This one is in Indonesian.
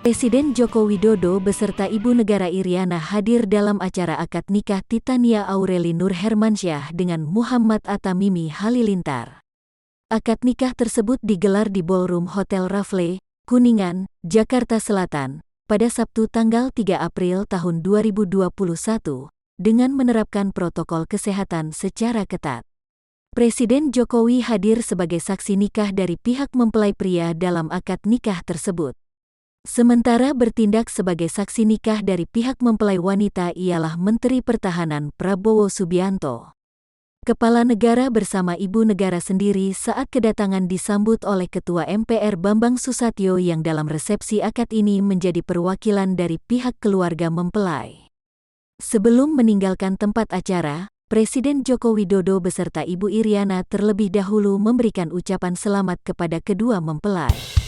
Presiden Joko Widodo beserta Ibu Negara Iriana hadir dalam acara akad nikah Titania Aureli Nur Hermansyah dengan Muhammad Atta-Mimi Halilintar. Akad nikah tersebut digelar di Ballroom Hotel Raffles, Kuningan, Jakarta Selatan, pada Sabtu tanggal 3 April tahun 2021, dengan menerapkan protokol kesehatan secara ketat. Presiden Jokowi hadir sebagai saksi nikah dari pihak mempelai pria dalam akad nikah tersebut. Sementara bertindak sebagai saksi nikah dari pihak mempelai wanita ialah Menteri Pertahanan Prabowo Subianto. Kepala negara bersama Ibu Negara sendiri saat kedatangan disambut oleh Ketua MPR Bambang Susatyo yang dalam resepsi akad ini menjadi perwakilan dari pihak keluarga mempelai. Sebelum meninggalkan tempat acara, Presiden Joko Widodo beserta Ibu Iriana terlebih dahulu memberikan ucapan selamat kepada kedua mempelai.